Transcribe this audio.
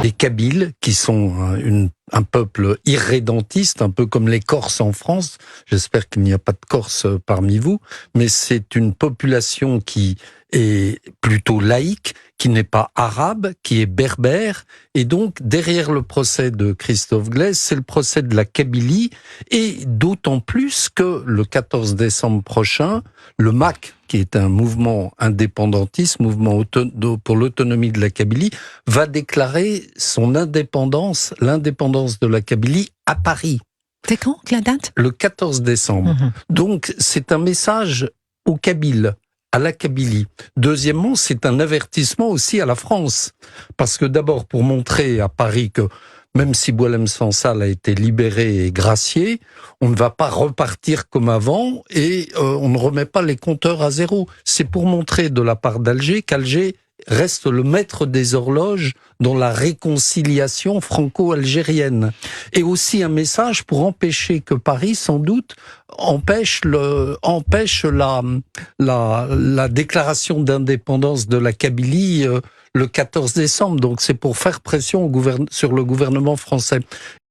les Kabyles, qui sont un peuple irrédentiste, un peu comme les Corses en France. J'espère qu'il n'y a pas de Corses parmi vous, mais c'est une population qui est plutôt laïque, qui n'est pas arabe, qui est berbère. Et donc, derrière le procès de Christophe Glaise, c'est le procès de la Kabylie, et d'autant plus que le 14 décembre prochain, le MAC, qui est un mouvement indépendantiste, mouvement pour l'autonomie de la Kabylie, va déclarer son indépendance, l'indépendance de la Kabylie à Paris. C'est quand la date ? Le 14 décembre. Donc, c'est un message aux Kabyles, à la Kabylie. Deuxièmement, c'est un avertissement aussi à la France. Parce que d'abord, pour montrer à Paris que même si Boualem Sansal a été libéré et gracié, on ne va pas repartir comme avant et on ne remet pas les compteurs à zéro. C'est pour montrer de la part d'Alger qu'Alger reste le maître des horloges dans la réconciliation franco-algérienne. Et aussi un message pour empêcher que Paris, sans doute, empêche la déclaration d'indépendance de la Kabylie le 14 décembre. Donc c'est pour faire pression sur le gouvernement français.